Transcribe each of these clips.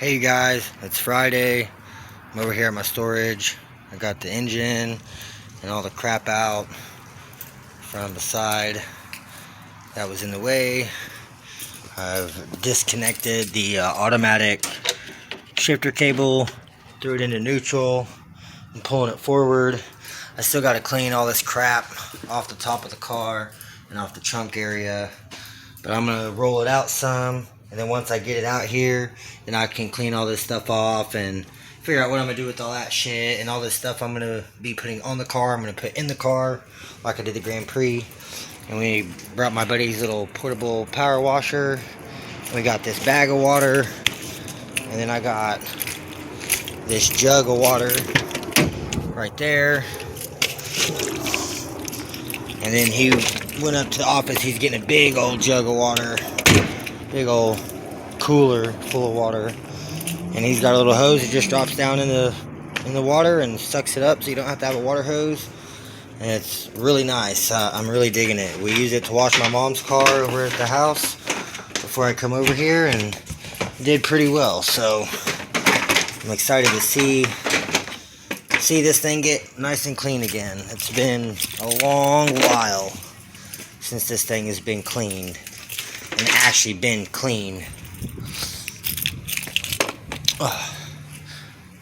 Hey guys, it's Friday. I'm over here at my storage. I got the engine and all the crap out from the side that was in the way. I've disconnected the automatic shifter cable, threw it into neutral, and pulling it forward. I still got to clean all this crap off the top of the car and off the trunk area, but I'm going to roll it out some. And then once I get it out here, then I can clean all this stuff off and figure out what I'm going to do with all that shit. And all this stuff I'm going to be putting on the car, I'm going to put in the car like I did the Grand Prix. And we brought my buddy's little portable power washer. And we got this bag of water. And then I got this jug of water right there. And then he went up to the office. He's getting a big old jug of water. Big old cooler full of water, and he's got a little hose that just drops down in the water and sucks it up, so you don't have to have a water hose. And it's really nice. I'm really digging it. We use it to wash my mom's car over at the house before I come over here, and it did pretty well. So I'm excited to see this thing get nice and clean again. It's been a long while since this thing has been cleaned. And actually been clean. Oh,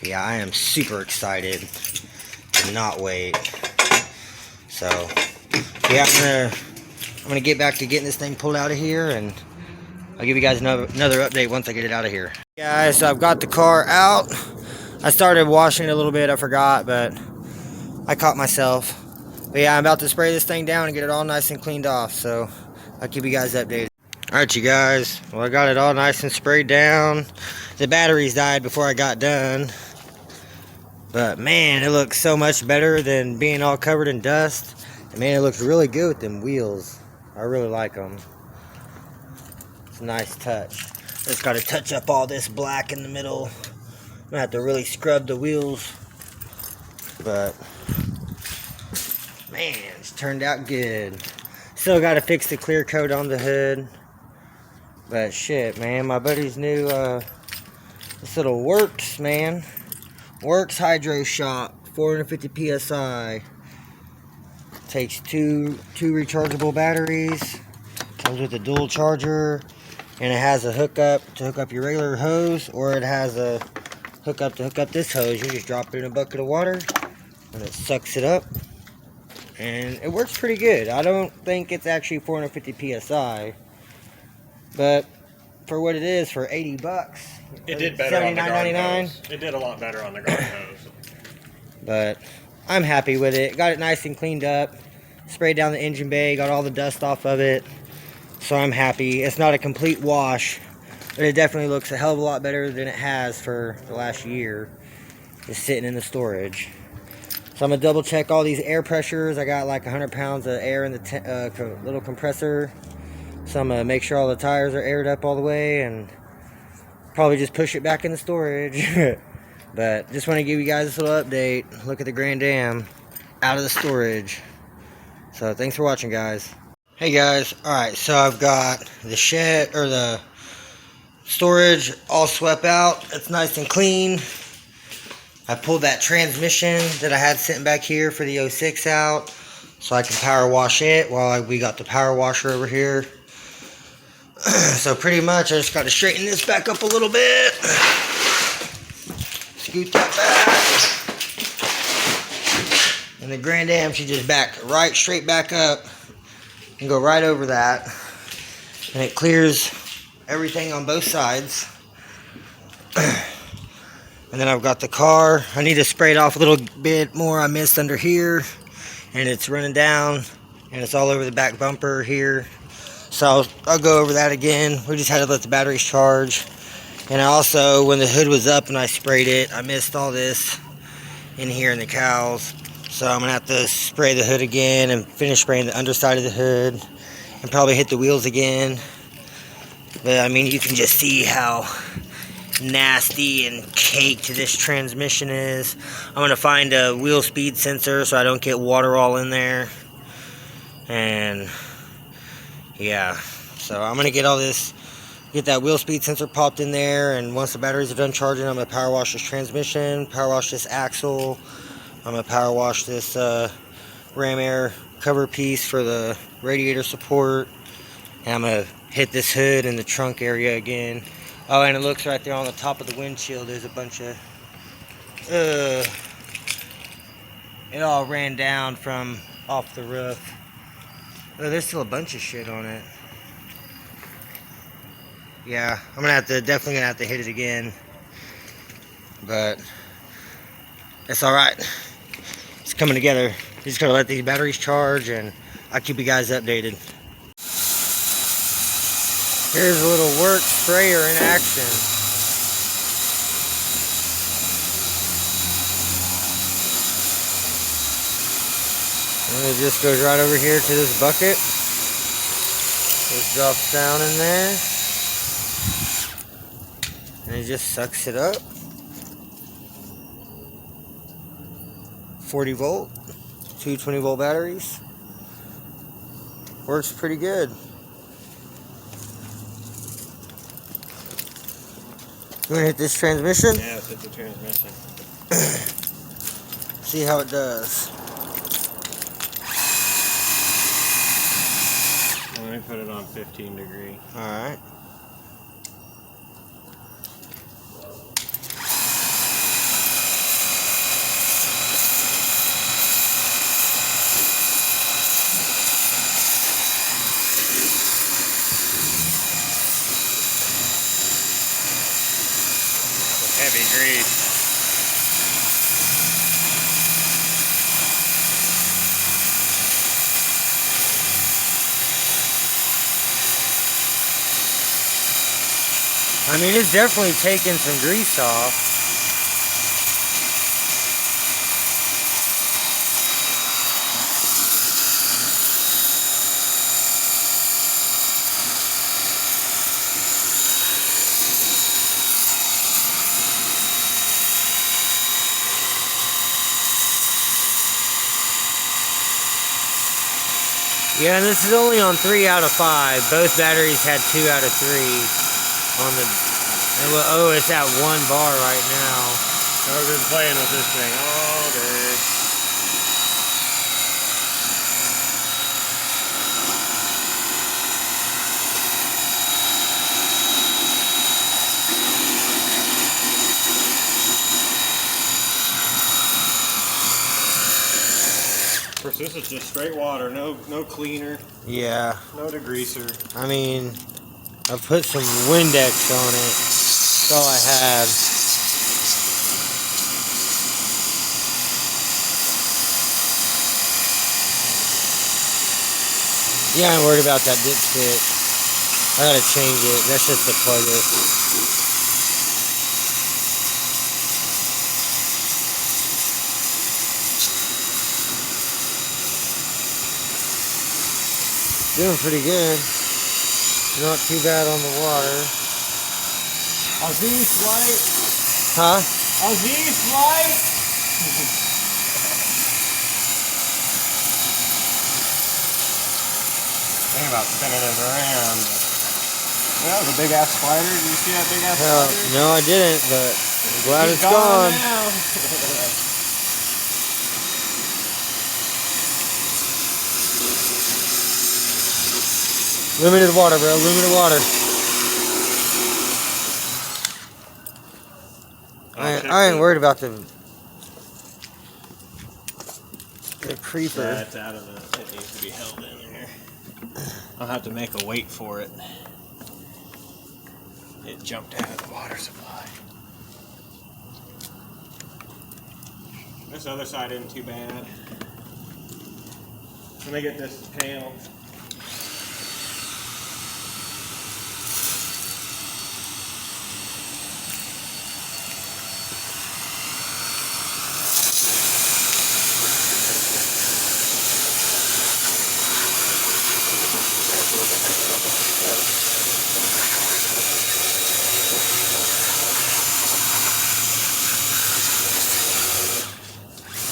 yeah, I am super excited. Cannot wait. So yeah, I'm gonna get back to getting this thing pulled out of here, and I'll give you guys another update once I get it out of here. Guys, so I've got the car out. I started washing it a little bit, I forgot, but I caught myself. But yeah, I'm about to spray this thing down and get it all nice and cleaned off, so I'll keep you guys updated. Alright you guys, well I got it all nice and sprayed down. The batteries died before I got done. But man, it looks so much better than being all covered in dust. And man, it looks really good with them wheels. I really like them. It's a nice touch. Just got to touch up all this black in the middle. I'm going to have to really scrub the wheels. But man, it's turned out good. Still got to fix the clear coat on the hood. But shit, man, my buddy's new, this little Works, man. Works Hydro Shock, 450 PSI. Takes two rechargeable batteries. Comes with a dual charger. And it has a hookup to hook up your regular hose. Or it has a hookup to hook up this hose. You just drop it in a bucket of water. And it sucks it up. And it works pretty good. I don't think it's actually 450 PSI. But for what it is, for 80 bucks, it did better on the garden hose. It did a lot better on the garden hose. But I'm happy with it. Got it nice and cleaned up. Sprayed down the engine bay. Got all the dust off of it. So I'm happy. It's not a complete wash, but it definitely looks a hell of a lot better than it has for the last year. Just sitting in the storage. So I'm going to double check all these air pressures. I got like 100 pounds of air in the little compressor. So I'm going to make sure all the tires are aired up all the way and probably just push it back in the storage. But just want to give you guys this little update. Look at the Grand Dam out of the storage. So thanks for watching, guys. Hey guys, alright, so I've got the shed, or the storage all swept out. It's nice and clean. I pulled that transmission that I had sitting back here for the 06 out so I can power wash it while we got the power washer over here. So pretty much I just got to straighten this back up a little bit. Scoot that back. And the Grand Dam should just back right straight back up and go right over that. And it clears everything on both sides. And then I've got the car. I need to spray it off a little bit more. I missed under here. And it's running down. And it's all over the back bumper here. So I'll go over that again. We just had to let the batteries charge. And I also, when the hood was up and I sprayed it, I missed all this in here in the cowls. So I'm going to have to spray the hood again and finish spraying the underside of the hood. And probably hit the wheels again. But I mean, you can just see how nasty and caked this transmission is. I'm going to find a wheel speed sensor so I don't get water all in there. And yeah, so I'm going to get all this Get that wheel speed sensor popped in there, and once the batteries are done charging, I'm going to power wash this transmission, power wash this axle. I'm going to power wash this ram air cover piece for the radiator support. And I'm going to hit this hood and the trunk area again. Oh, and it looks right there on the top of the windshield. There's a bunch of... it all ran down from off the roof. Oh, there's still a bunch of shit on it. Yeah, I'm gonna have to, definitely gonna have to hit it again. But it's alright. It's coming together. Just gotta let these batteries charge, and I'll keep you guys updated. Here's a little work sprayer in action. And it just goes right over here to this bucket. Just drops down in there. And it just sucks it up. 40 volt, 220 volt batteries. Works pretty good. You want to hit this transmission? Yeah, let's hit the transmission. See how it does. Let me put it on 15 degree. Alright. Heavy grease. I mean, it's definitely taking some grease off. Yeah, and this is only on 3 out of 5. Both batteries had 2 out of 3 on the... Oh, it's at 1 bar right now. I've been playing with this thing all day. Of course, this is just straight water, no cleaner, Yeah. no degreaser. I mean, I put some Windex on it. That's all I had. Yeah, I'm worried about that dipstick. I gotta change it. That's just to plug it. Doing pretty good. Not too bad on the water. Aziz White. Huh? Aziz White. Think about spinning it around. That was a big ass spider. Did you see that big ass spider? No, I didn't, but I'm glad it's gone. Now. Limited water, bro. Limited water. I ain't worried about the creeper. Yeah, it's out of the. It needs to be held in there. I'll have to make a weight for it. It jumped out of the water supply. This other side isn't too bad. Let me get this panel.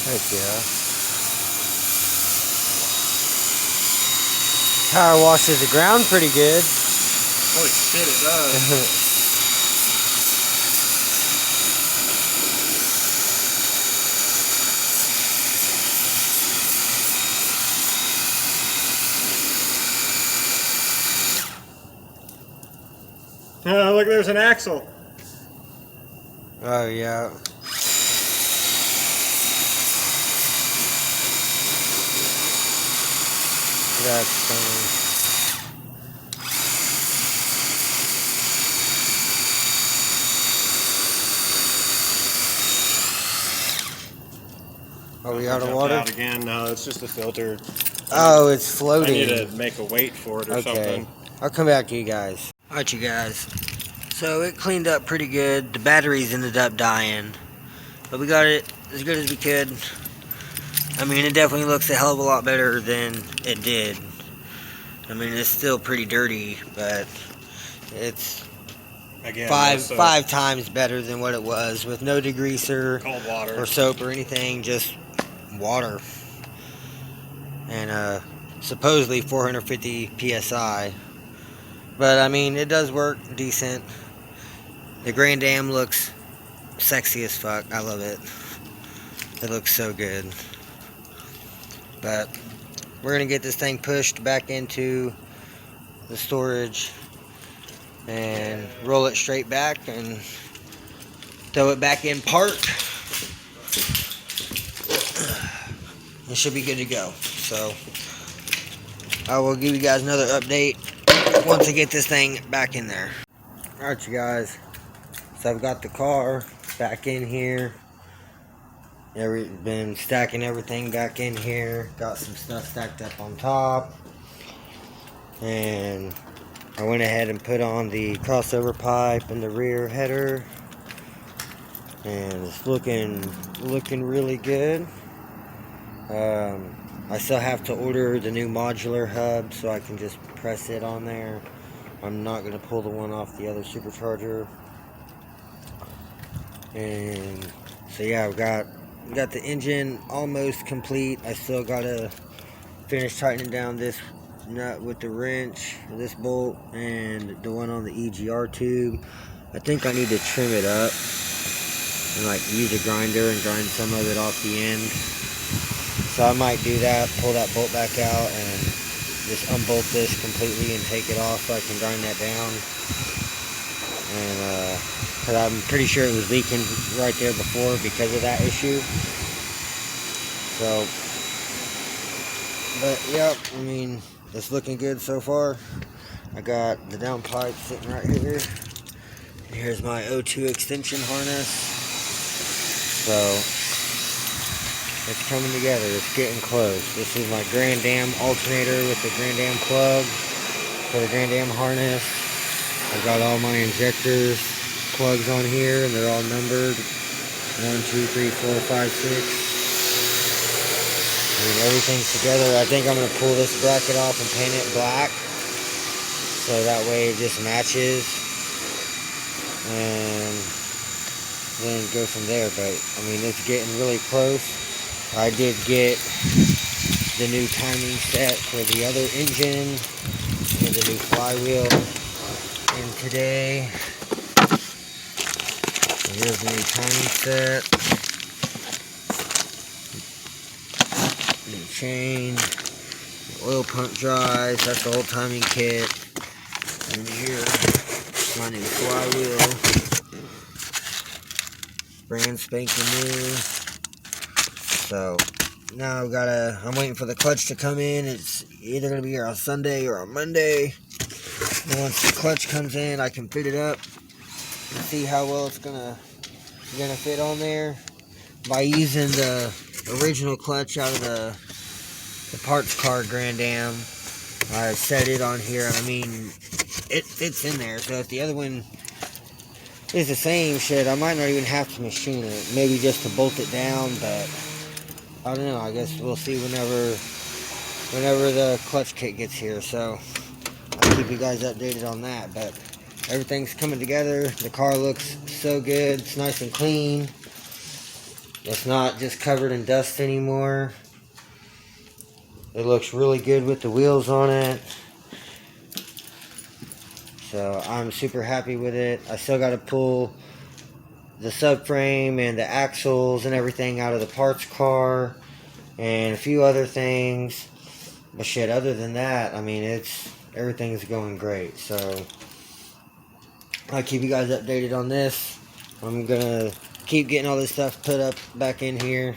Heck yeah. Power washes the ground pretty good. Holy shit, it does. Oh, look, there's an axle. Oh, yeah. That's funny. Are we out of water? Out again. No, it's just a filter. Oh, it's floating. I need to make a weight for it or something. I'll come back to you guys. Alright, you guys. So it cleaned up pretty good. The batteries ended up dying. But we got it as good as we could. I mean, it definitely looks a hell of a lot better than it did. I mean, it's still pretty dirty, but it's Again, five times better than what it was, with no degreaser, cold water, or soap or anything, just water. And supposedly 450 psi. But I mean, it does work decent. The Grand Dam looks sexy as fuck. I love it. It looks so good. But we're gonna get this thing pushed back into the storage and roll it straight back and throw it back in park. It should be good to go. So I will give you guys another update once I get this thing back in there. Alright, you guys. So I've got the car back in here. Been stacking everything back in here. Got some stuff stacked up on top. And I went ahead and put on the crossover pipe and the rear header. And it's looking really good. I still have to order the new modular hub so I can just press it on there. I'm not going to pull the one off the other supercharger. And so yeah, I've got the engine almost complete. I still got to finish tightening down this nut with the wrench, this bolt, and the one on the EGR tube. I think I need to trim it up and like use a grinder and grind some of it off the end. So I might do that, pull that bolt back out and just unbolt this completely and take it off so I can grind that down. And because I'm pretty sure it was leaking right there before because of that issue. So, but yep, I mean, it's looking good so far. I got the down pipe sitting right here. Here's my O2 extension harness. So it's coming together. It's getting close. This is my Grand Dam alternator with the Grand Dam plug for the Grand Dam harness. I've got all my injectors plugs on here, and they're all numbered. 1, 2, 3, 4, 5, 6. I mean, everything's together. I think I'm going to pull this bracket off and paint it black, so that way it just matches. And then go from there. But I mean, it's getting really close. I did get the new timing set for the other engine and the new flywheel in today. So here's the new timing set, new chain, the oil pump drives, that's the whole timing kit. And here's my new flywheel. Brand spanking new. So now I'm waiting for the clutch to come in. It's either gonna be here on Sunday or on Monday. And once the clutch comes in, I can fit it up and see how well it's gonna fit on there. By using the original clutch out of the parts car Grand Dam, I set it on here. I mean, it fits in there. So if the other one is the same shit, I might not even have to machine it. Maybe just to bolt it down, but I don't know. I guess we'll see whenever the clutch kit gets here. So I'll keep you guys updated on that. But everything's coming together. The car looks so good. It's nice and clean. It's not just covered in dust anymore. It looks really good with the wheels on it. So I'm super happy with it. I still got to pull the subframe and the axles and everything out of the parts car and a few other things. But shit, other than that, I mean, everything's going great. So I'll keep you guys updated on this. I'm gonna keep getting all this stuff put up back in here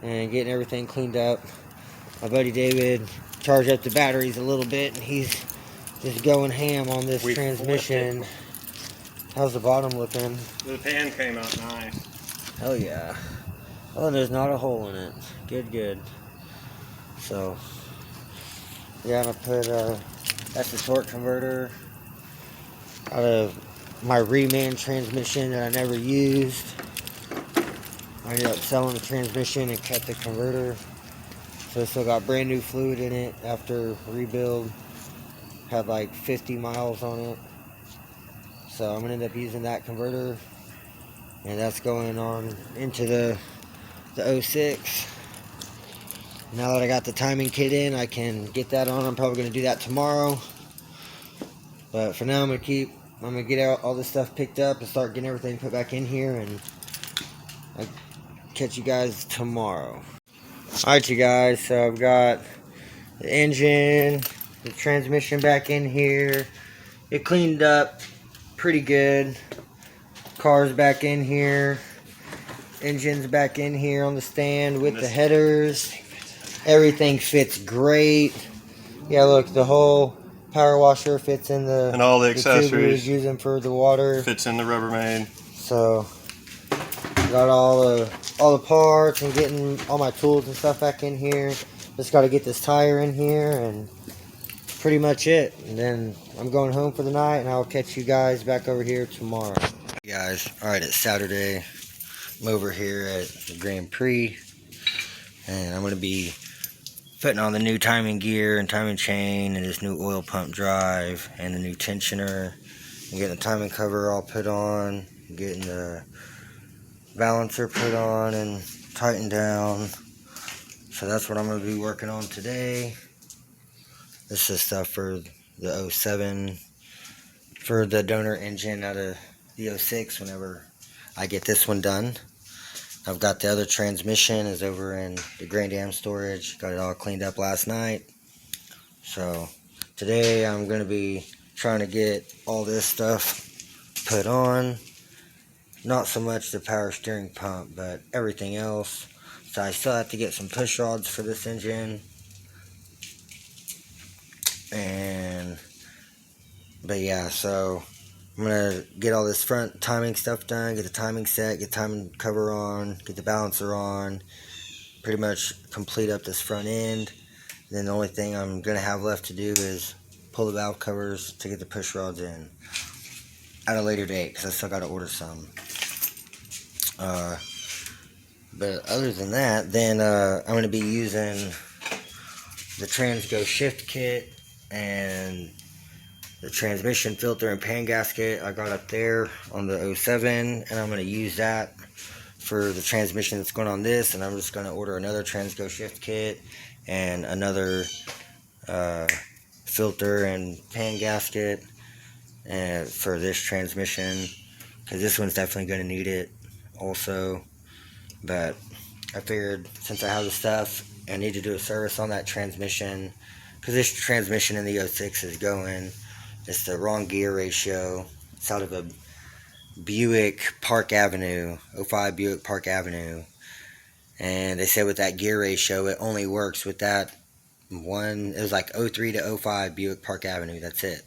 and getting everything cleaned up. My buddy David charged up the batteries a little bit, and he's just going ham on this transmission. How's the bottom looking? The pan came out nice. Hell yeah. Oh, and there's not a hole in it. Good, good. So, yeah, I'm gonna put, that's the torque converter out of my reman transmission that I never used. I ended up selling the transmission and kept the converter. So it still got brand new fluid in it after rebuild. Had like 50 miles on it. So I'm gonna end up using that converter. And that's going on into the 06. Now that I got the timing kit in, I can get that on. I'm probably gonna do that tomorrow. But for now, I'm gonna get out all this stuff picked up and start getting everything put back in here, and I'll catch you guys tomorrow. Alright, you guys, so I've got the engine, the transmission back in here. It cleaned up pretty good. Car's back in here. Engine's back in here on the stand with the headers. Everything fits great. Yeah, look, the whole power washer fits in the, and all the tube we was accessories using for the water. fits in the Rubbermaid. So got all the parts and getting all my tools and stuff back in here. Just got to get this tire in here, and pretty much it. And then I'm going home for the night, and I'll catch you guys back over here tomorrow. Hey guys, all right, it's Saturday. I'm over here at the Grand Prix, and I'm going to be putting on the new timing gear and timing chain and this new oil pump drive and the new tensioner, and getting the timing cover all put on, getting the balancer put on and tightened down. So that's what I'm going to be working on today. This is stuff for the 07 for the donor engine out of the 06 whenever I get this one done. I've got the other transmission is over in the Grand Am storage. Got it all cleaned up last night. So today I'm going to be trying to get all this stuff put on. Not so much the power steering pump, but everything else. So I still have to get some push rods for this engine. But yeah, so I'm gonna get all this front timing stuff done, get the timing set, get timing cover on, get the balancer on, pretty much complete up this front end. Then the only thing I'm gonna have left to do is pull the valve covers to get the push rods in at a later date, because I still gotta order some. But other than that, then I'm gonna be using the Transgo shift kit and the transmission filter and pan gasket I got up there on the 07, and I'm going to use that for the transmission that's going on this. And I'm just going to order another Transgo shift kit and another filter and pan gasket for this transmission, because this one's definitely going to need it also. But I figured since I have the stuff, I need to do a service on that transmission, because this transmission in the 06 is going, it's the wrong gear ratio. It's out of a Buick Park Avenue, 05 Buick Park Avenue. And they said with that gear ratio, it only works with that one. It was like 03 to 05 Buick Park Avenue, that's it.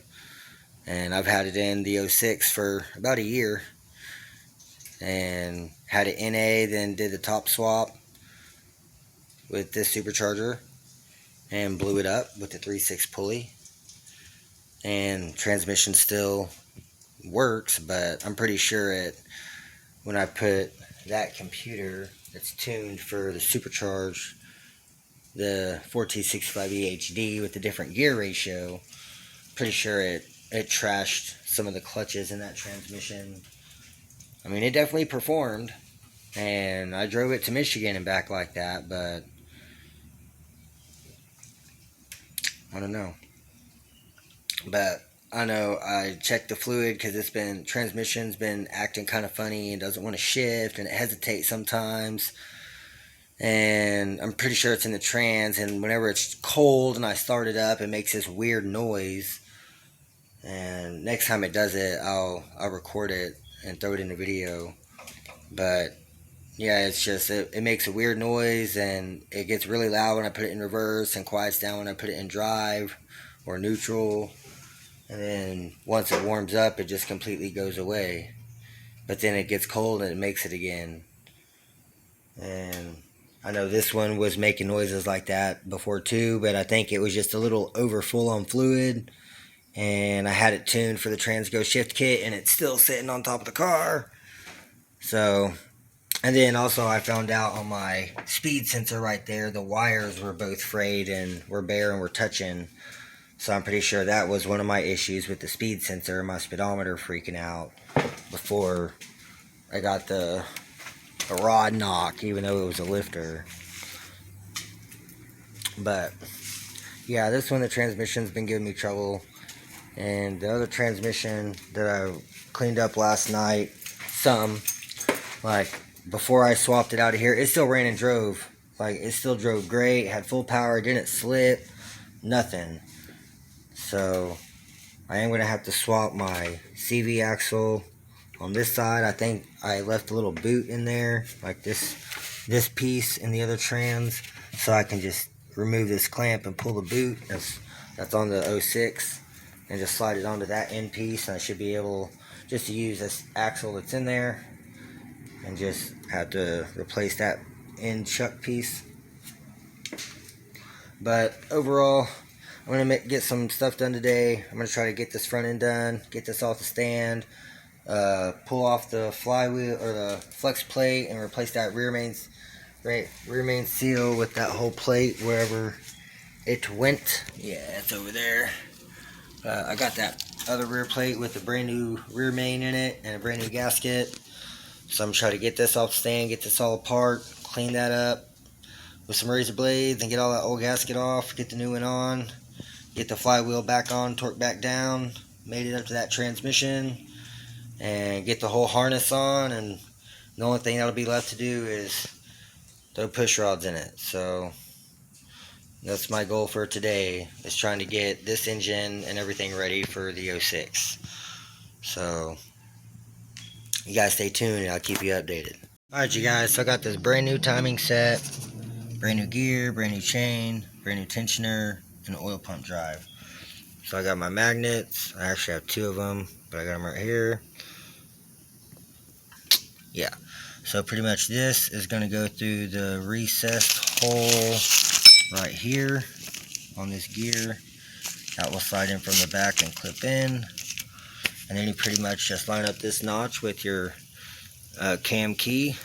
And I've had it in the 06 for about a year. And had it NA, then did the top swap with this supercharger and blew it up with the 3.6 pulley. And transmission still works, but I'm pretty sure when I put that computer that's tuned for the supercharge, the 4T65E HD with the different gear ratio, pretty sure it trashed some of the clutches in that transmission. I mean, it definitely performed, and I drove it to Michigan and back like that, but I don't know. But I know I checked the fluid because transmission's been acting kind of funny and doesn't want to shift and it hesitates sometimes. And I'm pretty sure it's in the trans. And whenever it's cold and I start it up, it makes this weird noise. And next time it does it, I'll record it and throw it in the video. But yeah, it's just it makes a weird noise and it gets really loud when I put it in reverse and quiets down when I put it in drive or neutral. And then once it warms up, it just completely goes away. But then it gets cold and it makes it again. And I know this one was making noises like that before too, but I think it was just a little over full on fluid. And I had it tuned for the Transgo shift kit and it's still sitting on top of the car. So, and then also I found out on my speed sensor right there, the wires were both frayed and were bare and were touching. So I'm pretty sure that was one of my issues with the speed sensor, my speedometer freaking out before I got the rod knock, even though it was a lifter. But yeah, this one, the transmission's been giving me trouble. And the other transmission that I cleaned up last night, like before I swapped it out of here, it still ran and drove. Like it still drove great, had full power, didn't slip, nothing. So I am going to have to swap my CV axle on this side. I think I left a little boot in there, like this piece in the other trans, so I can just remove this clamp and pull the boot that's on the 06 and just slide it onto that end piece, and I should be able just to use this axle that's in there and just have to replace that end chuck piece. But overall, I'm going to get some stuff done today. I'm going to try to get this front end done, get this off the stand, pull off the flywheel or the flex plate and replace that rear main seal with that whole plate wherever it went. Yeah, it's over there. I got that other rear plate with a brand new rear main in it and a brand new gasket. So I'm going to try to get this off the stand, get this all apart, clean that up with some razor blades and get all that old gasket off, get the new one on. Get the flywheel back on, torque back down, made it up to that transmission, and get the whole harness on, and the only thing that'll be left to do is throw push rods in it. So that's my goal for today, is trying to get this engine and everything ready for the 06. So you guys stay tuned and I'll keep you updated. Alright you guys, so I got this brand new timing set, brand new gear, brand new chain, brand new tensioner, and oil pump drive. So I got my magnets. I actually have two of them, but I got them right here. Yeah, so pretty much this is going to go through the recessed hole right here on this gear. That will slide in from the back and clip in, and then you pretty much just line up this notch with your cam key,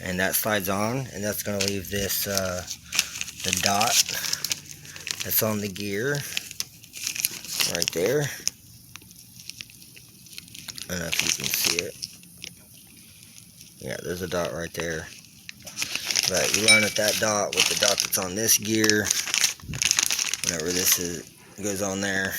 and that slides on, and that's going to leave this the dot that's on the gear right there. I don't know if you can see it. Yeah, there's a dot right there. But you line up that dot with the dot that's on this gear. Whenever this goes on there.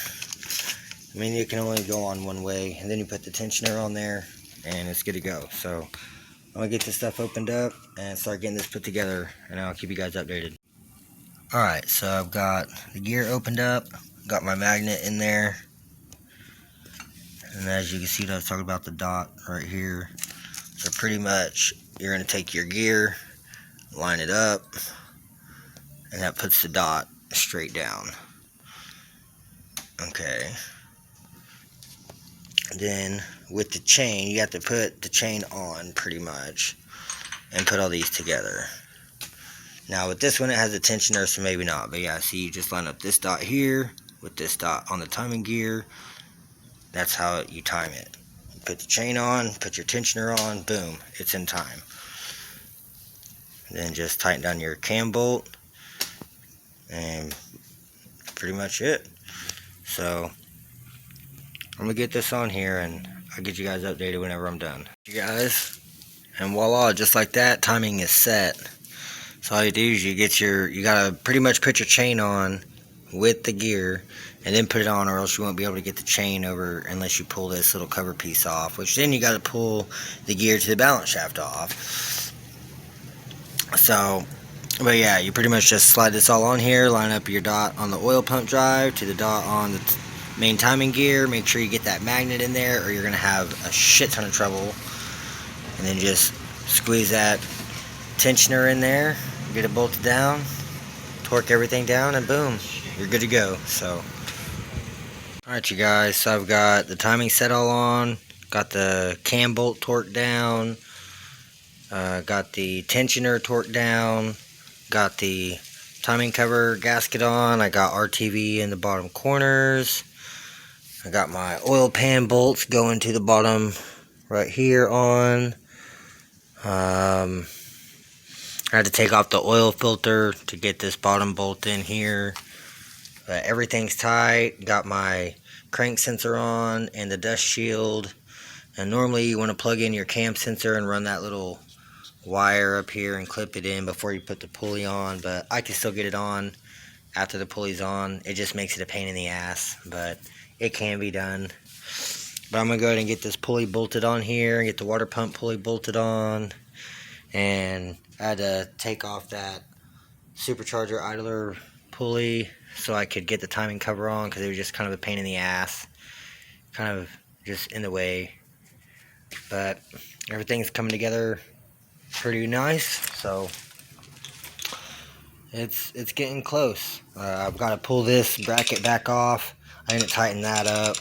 I mean, you can only go on one way. And then you put the tensioner on there, and it's good to go. So I'm going to get this stuff opened up and start getting this put together, and I'll keep you guys updated. Alright, so I've got the gear opened up, got my magnet in there, and as you can see, I was talking about the dot right here. So pretty much, you're going to take your gear, line it up, and that puts the dot straight down. Okay. And then, with the chain, you have to put the chain on, pretty much, and put all these together. Now with this one, it has a tensioner, so maybe not. But yeah, see, you just line up this dot here with this dot on the timing gear. That's how you time it. You put the chain on, put your tensioner on, boom, it's in time. And then just tighten down your cam bolt, and pretty much it. So I'm gonna get this on here, and I'll get you guys updated whenever I'm done. You guys, and voila, just like that, timing is set. So all you do is you gotta pretty much put your chain on with the gear, and then put it on, or else you won't be able to get the chain over unless you pull this little cover piece off, which then you got to pull the gear to the balance shaft off. So, but yeah, you pretty much just slide this all on here, line up your dot on the oil pump drive to the dot on the main timing gear. Make sure you get that magnet in there, or you're going to have a shit ton of trouble. And then just squeeze that tensioner in there, get it bolted down, torque everything down, and boom, you're good to go. So, alright, you guys, so I've got the timing set all on, got the cam bolt torqued down, got the tensioner torqued down, got the timing cover gasket on, I got RTV in the bottom corners, I got my oil pan bolts going to the bottom right here on. I had to take off the oil filter to get this bottom bolt in here. Everything's tight. Got my crank sensor on and the dust shield. And normally you want to plug in your cam sensor and run that little wire up here and clip it in before you put the pulley on. But I can still get it on after the pulley's on. It just makes it a pain in the ass, but it can be done. But I'm going to go ahead and get this pulley bolted on here and get the water pump pulley bolted on. And I had to take off that supercharger idler pulley so I could get the timing cover on, because it was just kind of a pain in the ass. Kind of just in the way. But everything's coming together pretty nice. So it's getting close. I've got to pull this bracket back off. I didn't tighten that up.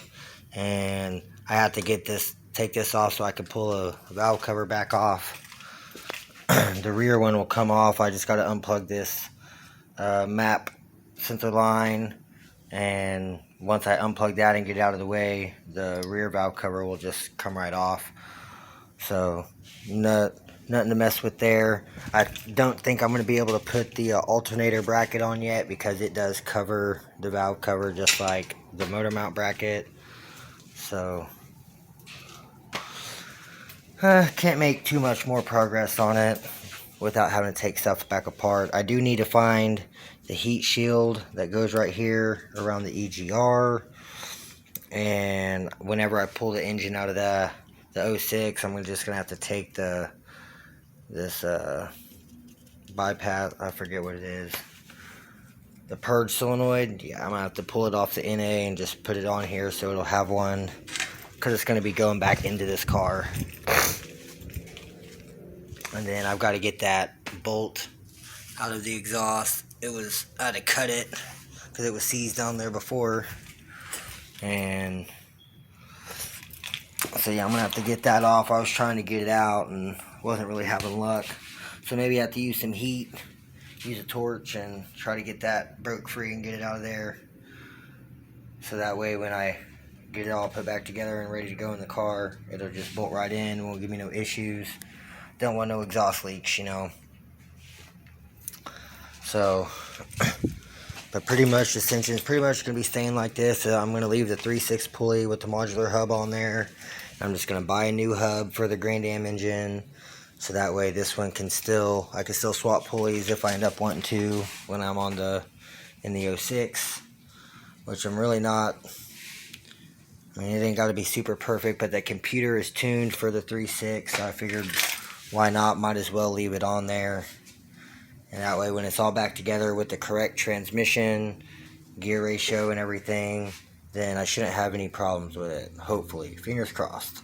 And I have to take this off so I can pull a valve cover back off. The rear one will come off. I just got to unplug this map sensor line, and once I unplug that and get it out of the way, the rear valve cover will just come right off. So nothing to mess with there. I don't think I'm going to be able to put the alternator bracket on yet, because it does cover the valve cover just like the motor mount bracket. So can't make too much more progress on it without having to take stuff back apart. I do need to find the heat shield that goes right here around the EGR. And whenever I pull the engine out of the 06, I'm just gonna have to take this bypass, I forget what it is, the purge solenoid. Yeah, I'm gonna have to pull it off the NA and just put it on here so it'll have one, because it's going to be going back into this car. And then I've got to get that bolt out of the exhaust. I had to cut it because it was seized down there before. And so yeah, I'm going to have to get that off. I was trying to get it out and wasn't really having luck. So maybe I have to use some heat, use a torch, and try to get that broke free and get it out of there. So that way when I get it all put back together and ready to go in the car, it'll just bolt right in, won't give me no issues. Don't want no exhaust leaks, you know. So, but pretty much this engine's pretty much going to be staying like this. I'm going to leave the 3/6 pulley with the modular hub on there. I'm just going to buy a new hub for the Grand Am engine, so that way this one can I can still swap pulleys if I end up wanting to when I'm in the 06, which I'm really not. I mean, it ain't got to be super perfect, but the computer is tuned for the 3/6, so I figured why not, might as well leave it on there. And that way when it's all back together with the correct transmission, gear ratio and everything, then I shouldn't have any problems with it, hopefully. Fingers crossed.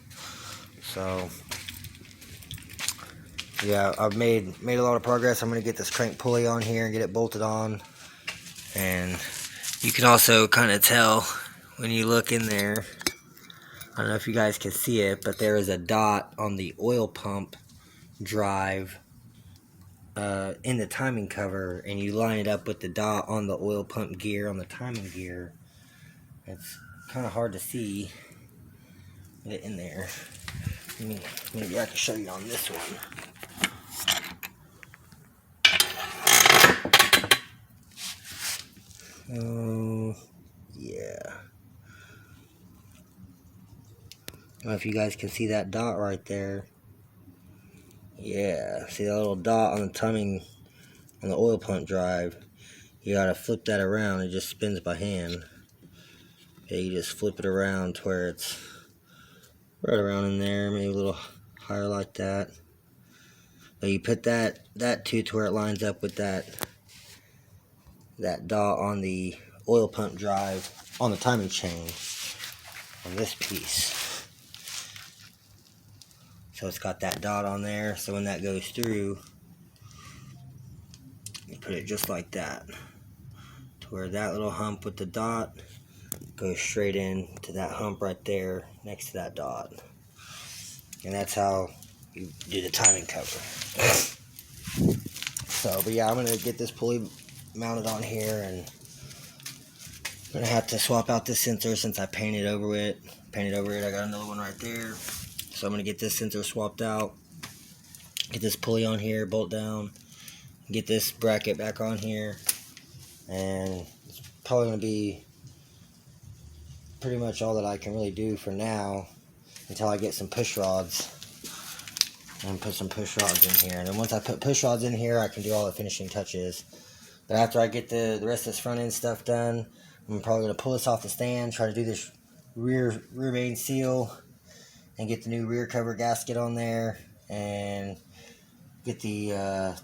So, yeah, I've made a lot of progress. I'm going to get this crank pulley on here and get it bolted on. And you can also kind of tell when you look in there, I don't know if you guys can see it, but there is a dot on the oil pump drive in the timing cover, and you line it up with the dot on the oil pump gear on the timing gear. It's kind of hard to see it in there. Maybe I can show you on this one. Oh, yeah. I don't know if you guys can see that dot right there. Yeah, see that little dot on the timing on the oil pump drive? You gotta flip that around, it just spins by hand. Yeah, you just flip it around to where it's right around in there, maybe a little higher like that. But you put that tooth to where it lines up with that dot on the oil pump drive on the timing chain on this piece. So it's got that dot on there, so when that goes through, you put it just like that, to where that little hump with the dot goes straight in to that hump right there next to that dot. And that's how you do the timing cover. So, but yeah, I'm going to get this pulley mounted on here, and I'm going to have to swap out this sensor since I painted over it. I got another one right there. So I'm going to get this sensor swapped out, get this pulley on here, bolt down, get this bracket back on here, and it's probably going to be pretty much all that I can really do for now until I get some push rods and put some push rods in here. And then once I put push rods in here, I can do all the finishing touches. But after I get the rest of this front end stuff done, I'm probably going to pull this off the stand, try to do this rear main seal, and get the new rear cover gasket on there, and get the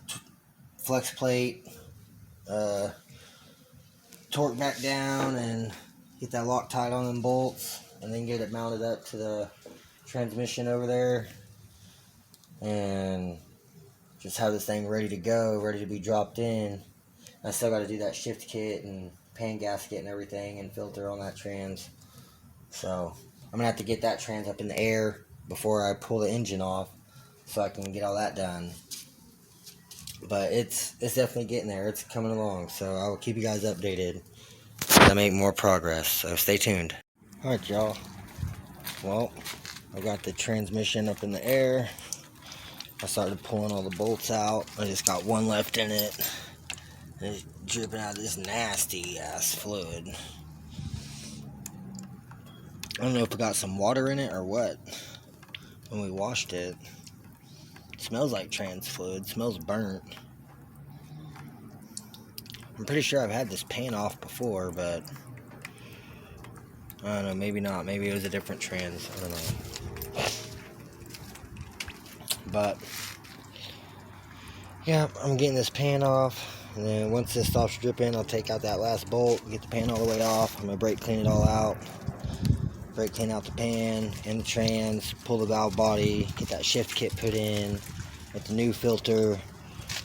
flex plate torque back down, and get that Loctite on them bolts, and then get it mounted up to the transmission over there, and just have this thing ready to go, ready to be dropped in. I still got to do that shift kit and pan gasket and everything, and filter on that trans. So I'm gonna have to get that trans up in the air before I pull the engine off, so I can get all that done. But it's definitely getting there. It's coming along. So I will keep you guys updated as I make more progress. So stay tuned. All right, y'all. Well, I got the transmission up in the air. I started pulling all the bolts out. I just got one left in it. And it's dripping out this nasty ass fluid. I don't know if it got some water in it or what. When we washed it, it smells like trans fluid. It smells burnt. I'm pretty sure I've had this pan off before, but I don't know, maybe not. Maybe it was a different trans. I don't know. But yeah, I'm getting this pan off. And then once this stops dripping, I'll take out that last bolt, get the pan all the way off. I'm going to brake clean it all out. Brake clean out the pan and the trans, pull the valve body, get that shift kit put in, get the new filter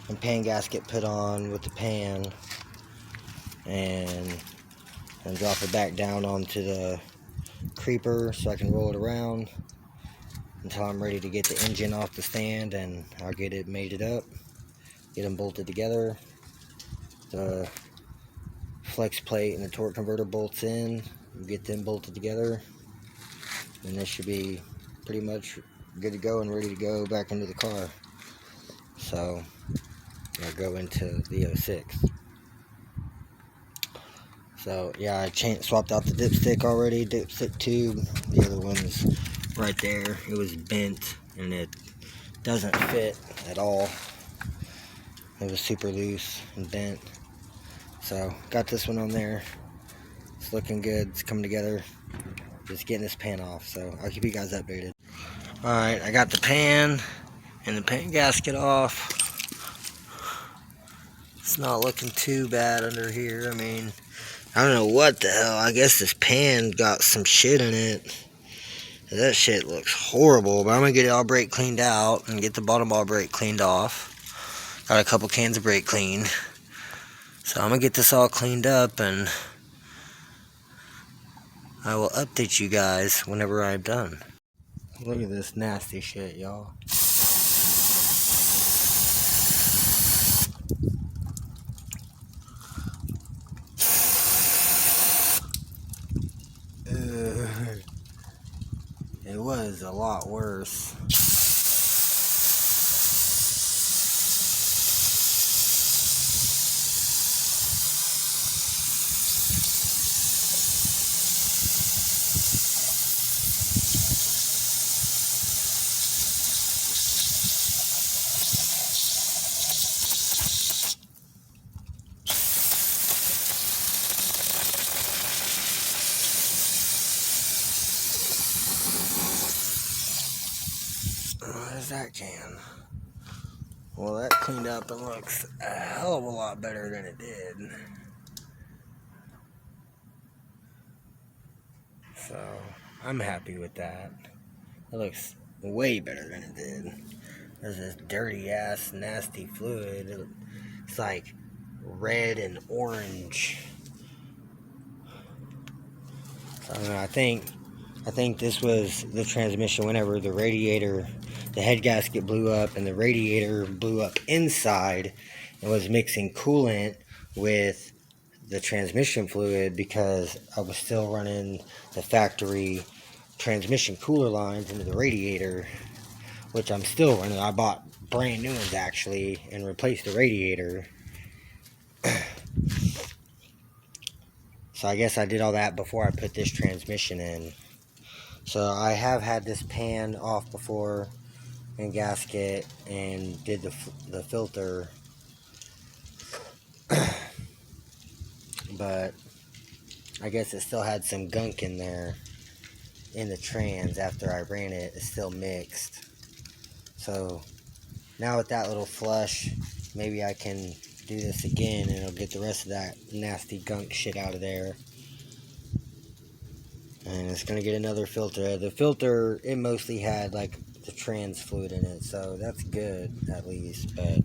and pan gasket put on with the pan, and drop it back down onto the creeper so I can roll it around until I'm ready to get the engine off the stand, and I'll get it mated up, get them bolted together. The flex plate and the torque converter bolts in, get them bolted together, and this should be pretty much good to go and ready to go back into the car. So I'll go into the 06. So yeah, I swapped out the dipstick already, dipstick tube. The other one's right there. It was bent and it doesn't fit at all. It was super loose and bent. So got this one on there. It's looking good. It's coming together. Just getting this pan off. So I'll keep you guys updated. Alright, I got the pan and the pan gasket off. It's not looking too bad under here. I mean, I don't know what the hell. I guess this pan got some shit in it. That shit looks horrible. But I'm going to get it all brake cleaned out and get the bottom ball brake cleaned off. Got a couple cans of brake clean. So I'm going to get this all cleaned up, and I will update you guys whenever I'm done. Look at this nasty shit, y'all. It was a lot worse. can. Well, that cleaned up and looks a hell of a lot better than it did. So, I'm happy with that. It looks way better than it did. There's this dirty ass, nasty fluid. It's like red and orange. So, I don't know, I think this was the transmission whenever the radiator, the head gasket blew up and the radiator blew up inside and was mixing coolant with the transmission fluid, because I was still running the factory transmission cooler lines into the radiator, which I'm still running. I bought brand new ones actually and replaced the radiator. So I guess I did all that before I put this transmission in. So I have had this pan off before and gasket and did the filter, but I guess it still had some gunk in there in the trans. After I ran it, it's still mixed. So now with that little flush, maybe I can do this again and it'll get the rest of that nasty gunk shit out of there. And it's going to get another filter. The filter, it mostly had like the trans fluid in it, so that's good at least, but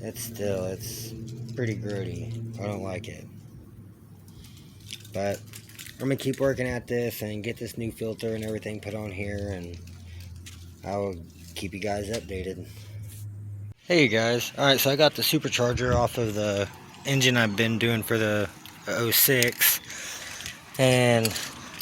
it's pretty grody. I don't like it. But I'm going to keep working at this and get this new filter and everything put on here, and I will keep you guys updated. Hey you guys, alright, so I got the supercharger off of the engine I've been doing for the 06. And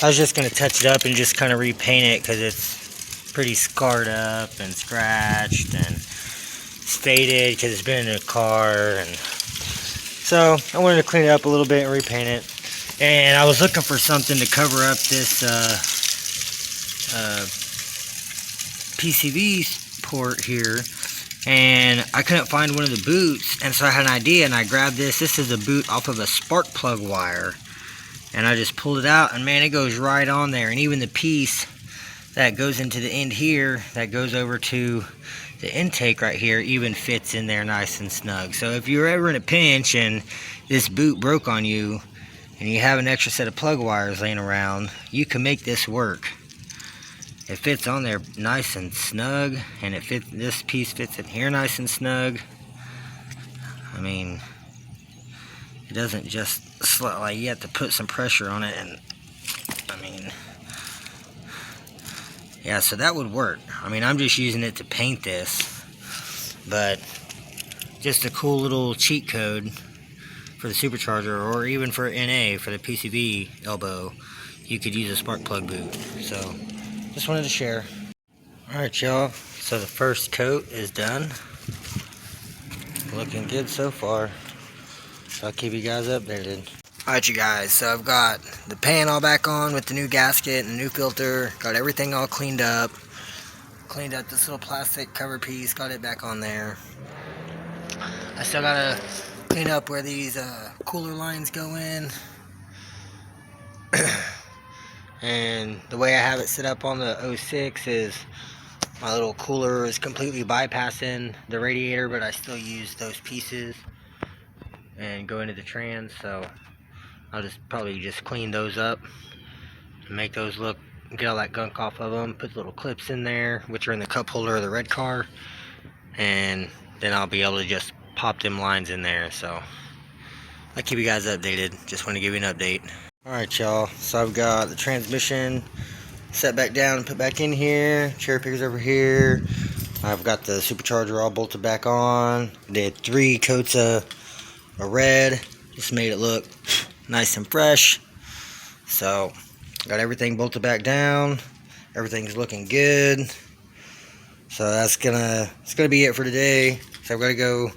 I was just going to touch it up and just kind of repaint it because it's pretty scarred up and scratched and it's faded because it's been in a car. And so I wanted to clean it up a little bit and repaint it. And I was looking for something to cover up this PCV port here. And I couldn't find one of the boots. And so I had an idea and I grabbed this. This is a boot off of a spark plug wire. And I just pulled it out, and man, it goes right on there. And even the piece that goes into the end here, that goes over to the intake right here, even fits in there nice and snug. So if you're ever in a pinch and this boot broke on you, and you have an extra set of plug wires laying around, you can make this work. It fits on there nice and snug, and this piece fits in here nice and snug. I mean, it doesn't just like you have to put some pressure on it, and I mean, yeah, so that would work. I mean, I'm just using it to paint this, but just a cool little cheat code for the supercharger, or even for NA for the PCV elbow. You could use a spark plug boot. So just wanted to share. Alright y'all, so the first coat is done. Looking good so far. So I'll keep you guys updated. Alright you guys, so I've got the pan all back on with the new gasket and the new filter. Got everything all cleaned up. Cleaned up this little plastic cover piece, got it back on there. I still gotta clean up where these cooler lines go in. And the way I have it set up on the 06 is my little cooler is completely bypassing the radiator, but I still use those pieces and go into the trans. So I'll probably just clean those up and make those look, get all that gunk off of them, put little clips in there, which are in the cup holder of the red car, and then I'll be able to just pop them lines in there. So I'll keep you guys updated. Just want to give you an update. Alright y'all, so I've got the transmission set back down and put back in here, cherry pickers over here. I've got the supercharger all bolted back on. Did 3 coats of red, just made it look nice and fresh. So got everything bolted back down, everything's looking good. So it's gonna be it for today. So I've got to go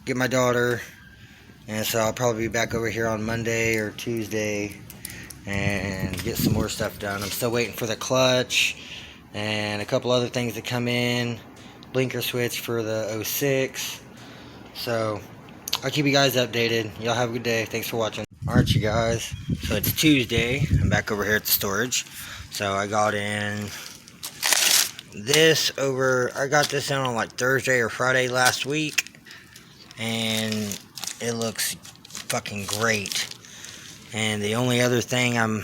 get my daughter, and so I'll probably be back over here on Monday or Tuesday and get some more stuff done. I'm still waiting for the clutch and a couple other things to come in, blinker switch for the 06. So I'll keep you guys updated. Y'all have a good day. Thanks for watching. Alright you guys, so it's Tuesday. I'm back over here at the storage. So I got in this over, I got this in on like Thursday or Friday last week, and it looks fucking great. And the only other thing I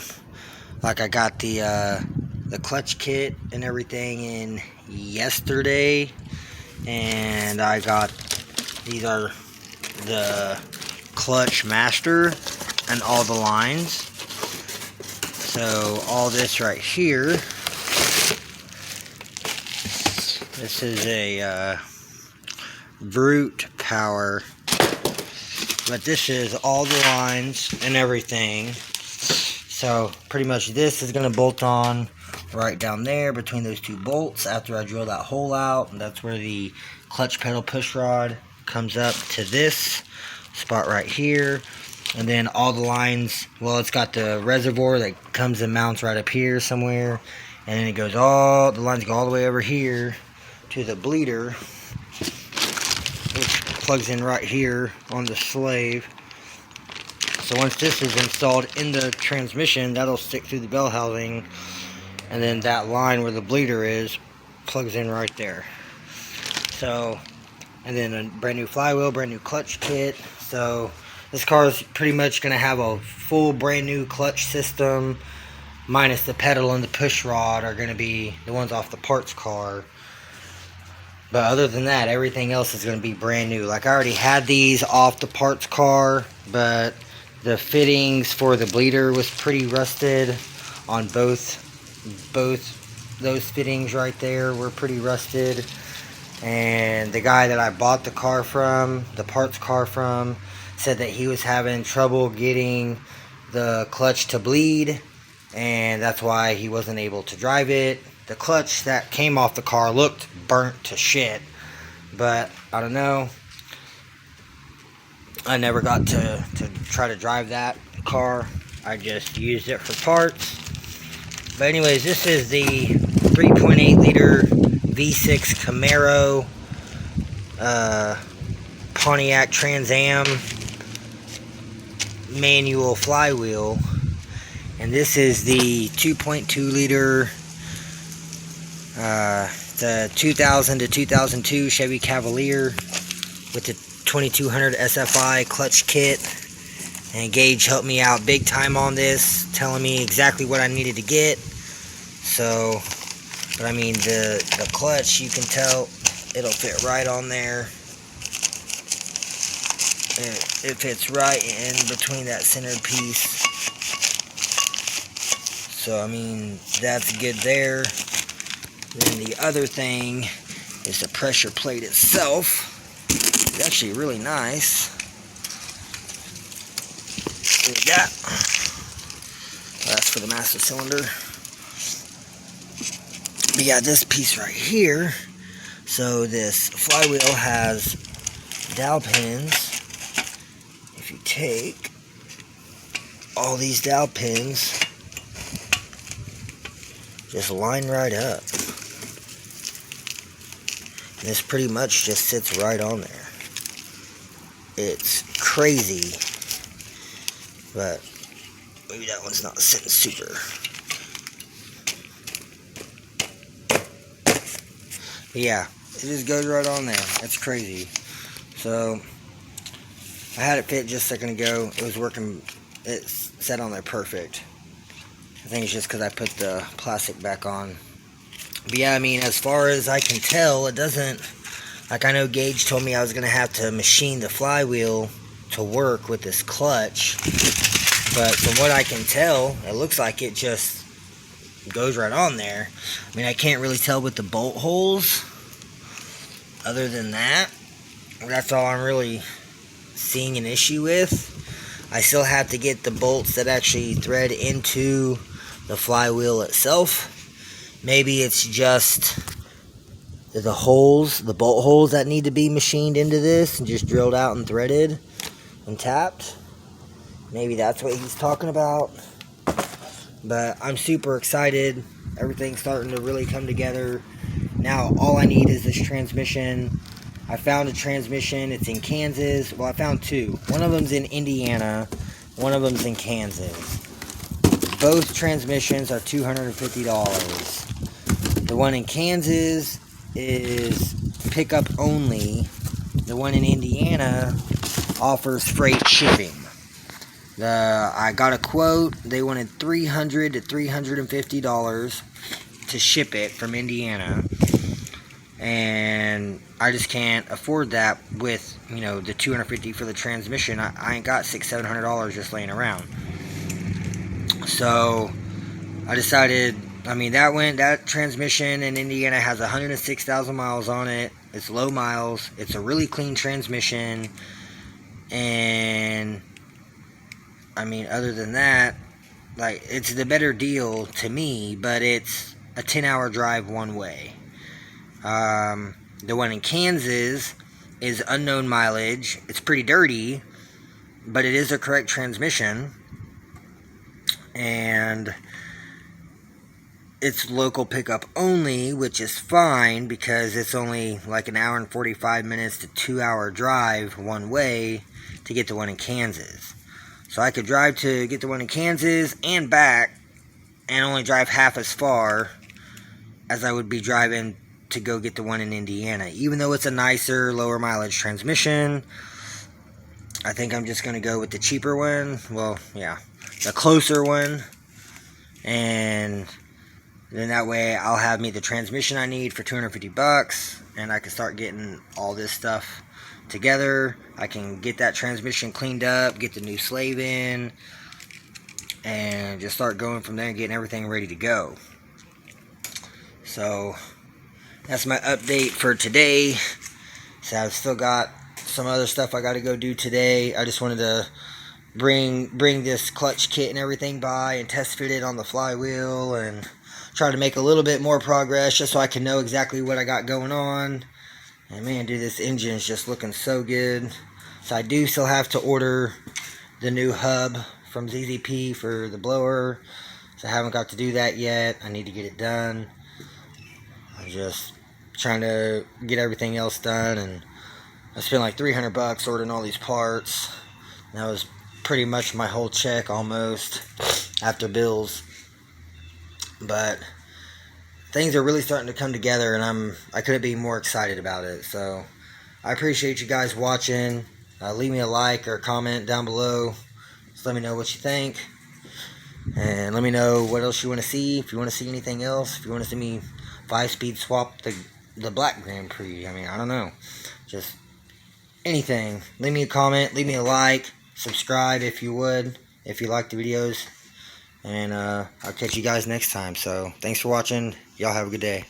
got the clutch kit and everything in yesterday, and I got, these are the clutch master and all the lines. So all this right here, this is a brute power, but this is all the lines and everything. So pretty much this is going to bolt on right down there between those two bolts after I drill that hole out, and that's where the clutch pedal push rod comes up to this spot right here. And then all the lines, well, it's got the reservoir that comes and mounts right up here somewhere, and then it goes all, the lines go all the way over here to the bleeder, which plugs in right here on the slave. So once this is installed in the transmission, that'll stick through the bell housing, and then that line where the bleeder is plugs in right there. So, and then a brand new flywheel, brand new clutch kit. So this car is pretty much going to have a full brand new clutch system, minus the pedal and the push rod are going to be the ones off the parts car. But other than that, everything else is going to be brand new. Like, I already had these off the parts car, but the fittings for the bleeder was pretty rusted on both those fittings right there were pretty rusted. And the guy that I bought the car from, the parts car from, said that he was having trouble getting the clutch to bleed, and that's why he wasn't able to drive it. The clutch that came off the car looked burnt to shit, but I don't know. I never got to try to drive that car. I just used it for parts. But anyways, this is the 3.8 liter V6 Camaro Pontiac Trans Am manual flywheel, and this is the 2.2 liter the 2000 to 2002 Chevy Cavalier with the 2200 SFI clutch kit. And Gage helped me out big time on this, telling me exactly what I needed to get. So, but I mean, the clutch, you can tell it'll fit right on there. It fits right in between that center piece. So, I mean, that's good there. Then the other thing is the pressure plate itself. It's actually really nice. What we got? Well, that's for the master cylinder. We got this piece right here. So this flywheel has dowel pins. If you take all these dowel pins, just line right up. And this pretty much just sits right on there. It's crazy, but maybe that one's not sitting super. But yeah, it just goes right on there. That's crazy. So I had it fit just a second ago. It was working. It sat on there perfect. I think it's just because I put the plastic back on. But yeah, I mean, as far as I can tell, it doesn't, like, I know Gage told me I was going to have to machine the flywheel to work with this clutch. But from what I can tell, it looks like it just goes right on there. I mean, I can't really tell with the bolt holes. Other than that, that's all I'm really seeing an issue with. I still have to get the bolts that actually thread into the flywheel itself. Maybe it's just the holes, the bolt holes that need to be machined into this and just drilled out and threaded and tapped. Maybe that's what he's talking about. But I'm super excited. Everything's starting to really come together. Now all I need is this transmission. I found a transmission. It's in Kansas. Well, I found two. One of them's in Indiana. One of them's in Kansas. Both transmissions are $250. The one in Kansas is pickup only. The one in Indiana offers freight shipping. I got a quote. They wanted $300 to $350 to ship it from Indiana, and I just can't afford that with, you know, the $250 for the transmission. I ain't got $600-700 just laying around. So I decided, I mean, that transmission in Indiana has 106,000 miles on it. It's low miles. It's a really clean transmission. And I mean, other than that, like, it's the better deal to me, but it's a 10-hour drive one way. The one in Kansas is unknown mileage. It's pretty dirty, but it is a correct transmission. And it's local pickup only, which is fine because it's only like an hour and 45 minutes to 2-hour drive one way to get the one in Kansas. So I could drive to get the one in Kansas and back and only drive half as far as I would be driving to go get the one in Indiana. Even though it's a nicer, lower mileage transmission, I think I'm just going to go with the cheaper one. Well, yeah, the closer one. And then that way I'll have me the transmission I need for $250, and I can start getting all this stuff together. I can get that transmission cleaned up, get the new slave in, and just start going from there and getting everything ready to go. So that's my update for today. So I've still got some other stuff I got to go do today. I just wanted to bring this clutch kit and everything by and test fit it on the flywheel and try to make a little bit more progress just so I can know exactly what I got going on. And man, dude, this engine is just looking so good. So I do still have to order the new hub from ZZP for the blower. So I haven't got to do that yet. I need to get it done. I'm just trying to get everything else done, and I spent like $300 ordering all these parts. And that was pretty much my whole check almost after bills. But things are really starting to come together, and I couldn't be more excited about it. So I appreciate you guys watching. Leave me a like or a comment down below. Just let me know what you think, and let me know what else you want to see. If you want to see anything else, if you want to see me 5-speed swap the black Grand Prix, I mean, I don't know, just anything. Leave me a comment, leave me a like, subscribe if you would, if you like the videos. And I'll catch you guys next time. So thanks for watching. Y'all have a good day.